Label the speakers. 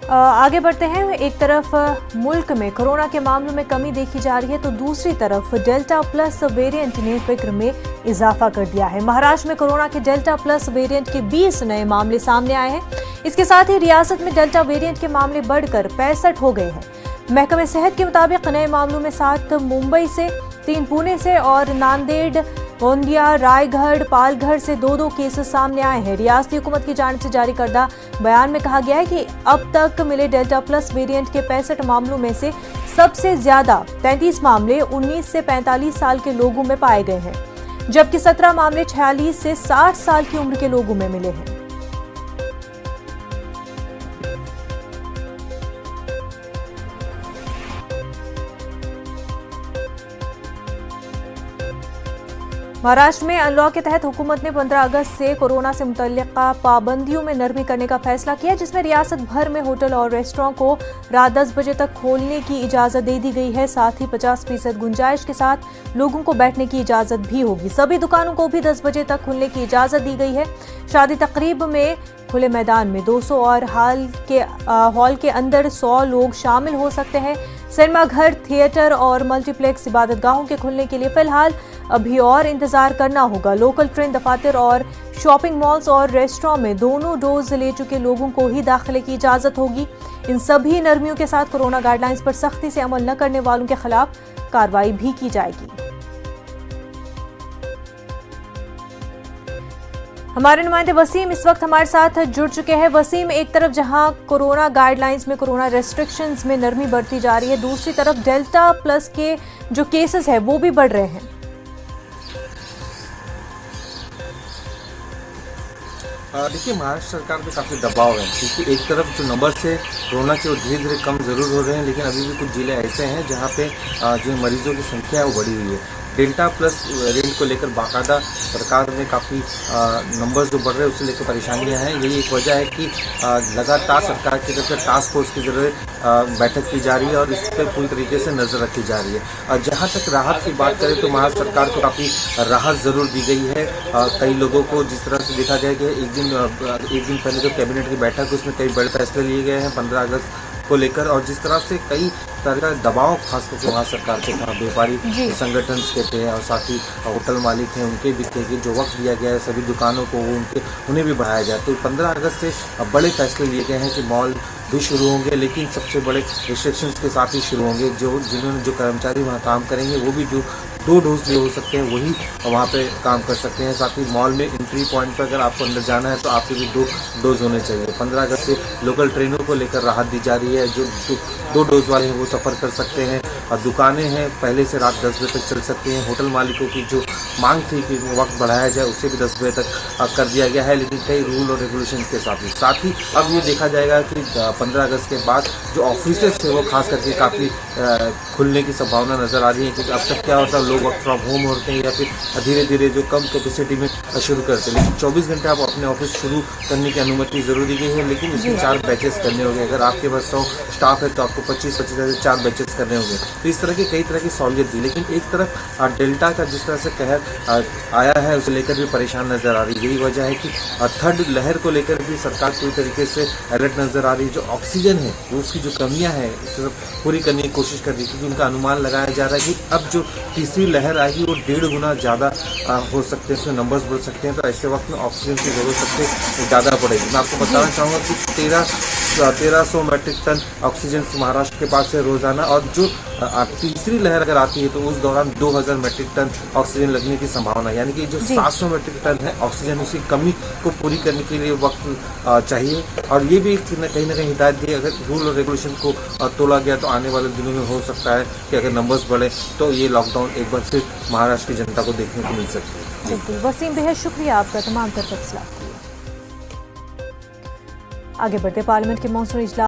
Speaker 1: आगे बढ़ते हैं। एक तरफ मुल्क में कोरोना के मामलों में कमी देखी जा रही है तो दूसरी तरफ डेल्टा प्लस वेरिएंट ने फिक्र में इजाफा कर दिया है। महाराष्ट्र में कोरोना के डेल्टा प्लस वेरिएंट के 20 नए मामले सामने आए हैं। इसके साथ ही रियासत में डेल्टा वेरिएंट के मामले बढ़कर 65 हो गए हैं। महकमे सेहत के मुताबिक नए मामलों में 7 मुंबई से, 3 पुणे से और नांदेड़, गोंदिया, रायगढ़, पालघर से 2-2 केसेस सामने आए हैं। रियासती हुकूमत की जानिब से जारी करदा बयान में कहा गया है कि अब तक मिले डेल्टा प्लस वेरिएंट के 65 मामलों में से सबसे ज्यादा 33 मामले 19 से 45 साल के लोगों में पाए गए हैं, जबकि 17 मामले 46 से 60 साल की उम्र के लोगों में मिले हैं। महाराष्ट्र में अनलॉक के तहत हुकूमत ने 15 अगस्त से कोरोना से मुतल्लिका पाबंदियों में नरमी करने का फैसला किया, जिसमें रियासत भर में होटल और रेस्टोरेंट को रात 10 बजे तक खोलने की इजाजत दे दी गई है। साथ ही 50% गुंजाइश के साथ लोगों को बैठने की इजाजत भी होगी। सभी दुकानों को भी 10 बजे तक खुलने की इजाजत दी गई है। शादी तकरीब में खुले मैदान में 200 और हॉल के अंदर 100 लोग शामिल हो सकते हैं। सिनेमा घर, थिएटर और मल्टीप्लेक्स इबादतगाहों के खुलने के लिए फिलहाल अभी और इंतजार करना होगा। लोकल ट्रेन, दफातर और शॉपिंग मॉल्स और रेस्टोरेंट में दोनों डोज ले चुके लोगों को ही दाखिले की इजाजत होगी। इन सभी नरमियों के साथ कोरोना गाइडलाइंस पर सख्ती से अमल न करने वालों के खिलाफ कार्रवाई भी की जाएगी। हमारे नुमाइंदे वसीम इस वक्त हमारे साथ जुड़ चुके हैं। वसीम, एक तरफ जहां कोरोना गाइडलाइंस में, कोरोना रेस्ट्रिक्शंस में नरमी बढ़ती जा रही है, दूसरी तरफ डेल्टा प्लस के जो केसेस है वो भी बढ़ रहे हैं।
Speaker 2: देखिए, महाराष्ट्र सरकार पे काफ़ी दबाव है, क्योंकि एक तरफ जो नंबर से कोरोना के धीरे धीरे कम ज़रूर हो रहे हैं, लेकिन अभी भी कुछ जिले ऐसे हैं जहाँ पे जो मरीजों की संख्या है वो बढ़ी हुई है। डेल्टा प्लस वेरिएंट को लेकर बाकायदा सरकार में काफ़ी नंबर्स जो बढ़ रहे हैं उससे लेकर परेशानियां हैं। यही एक वजह है कि लगातार सरकार की तरफ से टास्क फोर्स की जरूरत बैठक की जा रही है और इस पर पूरी तरीके से नज़र रखी जा रही है। और जहां तक राहत की बात करें तो महाराष्ट्र सरकार को काफ़ी राहत ज़रूर दी गई है। कई लोगों को जिस तरह से देखा जाए कि एक दिन पहले जो कैबिनेट की बैठक उसमें कई बड़े फैसले लिए गए हैं 15 अगस्त को लेकर, और जिस तरह से कई तरह का दबाव खासकर के वहाँ सरकार से था, व्यापारी संगठन के थे और साथ ही होटल मालिक हैं उनके भी थे कि जो वक्त दिया गया है सभी दुकानों को उन्हें भी बढ़ाया जाए। तो 15 अगस्त से बड़े फैसले लिए गए हैं कि मॉल भी शुरू होंगे, लेकिन सबसे बड़े रिस्ट्रिक्शंस के साथ ही शुरू होंगे। जो कर्मचारी वहाँ काम करेंगे वो भी जो 2 डोज लिए हो सकते हैं वही वहाँ पे काम कर सकते हैं। साथ ही मॉल में एंट्री पॉइंट पर अगर आपको अंदर जाना है तो आपके भी 2 डोज होने चाहिए। 15 अगस्त से लोकल ट्रेनों को लेकर राहत दी जा रही है, जो 2 डोज वाले हैं वो सफ़र कर सकते हैं। और दुकानें हैं पहले से रात 10 बजे तक चल सकती हैं। होटल मालिकों की जो मांग थी कि वक्त बढ़ाया जाए उससे भी 10 बजे तक कर दिया गया है, लेकिन कई रूल और रेगुलेशन के साथ ही अब ये देखा जाएगा कि 15 अगस्त के बाद जो ऑफिसेस थे वो खास करके काफ़ी खुलने की संभावना नज़र आ रही है, क्योंकि अब तक क्या होता है लोग वर्क फ्रॉम होम होते हैं या फिर धीरे धीरे जो कम कैपेसिटी में शुरू करते हैं, लेकिन 24 घंटे आप अपने ऑफिस शुरू करने की अनुमति ज़रूर दी गई है, लेकिन इसके 4 बैचेस करने होंगे। अगर आपके पास 100 स्टाफ है तो आपको 25 से 4 बैचेस करने होंगे। तो इस तरह की कई तरह की सहूलियत दी, लेकिन एक तरफ डेल्टा का जिस तरह से कहर आया है उसे लेकर भी परेशान नज़र आ रही है। यही वजह है कि थर्ड लहर को लेकर भी सरकार पूरी तरीके से अलर्ट नज़र आ रही है। जो ऑक्सीजन है वो उसकी जो कमियां हैं उसे पूरी करने की कोशिश कर रही है, क्योंकि उनका अनुमान लगाया जा रहा है कि अब जो तीसरी लहर आएगी वो 1.5 गुना ज़्यादा हो सकते हैं, उसमें नंबर्स बढ़ सकते हैं। तो ऐसे वक्त में ऑक्सीजन की ज़रूरत सबसे ज़्यादा पड़ेगी। मैं आपको बताना चाहूँगा कि 1300 मैट्रिक टन ऑक्सीजन महाराष्ट्र के पास है रोजाना, और जो तीसरी लहर अगर आती है तो उस दौरान 2000 मैट्रिक टन ऑक्सीजन लगने की संभावना, यानी कि जो 700 मैट्रिक टन है ऑक्सीजन उसकी कमी को पूरी करने के लिए वक्त चाहिए। और ये भी कहीं ना कहीं हिदायत दी, अगर रूल और रेगुलेशन को तोड़ा गया तो आने वाले दिनों में हो सकता है कि अगर नंबर्स बढ़े तो ये लॉकडाउन एक बार फिर महाराष्ट्र की जनता को देखने को मिल सकती है।
Speaker 1: बिल्कुल वसीम, बेहद शुक्रिया आपका तमाम तर तफसीलात के लिए। आगे बढ़ते, पार्लियामेंट के मॉनसून इजलास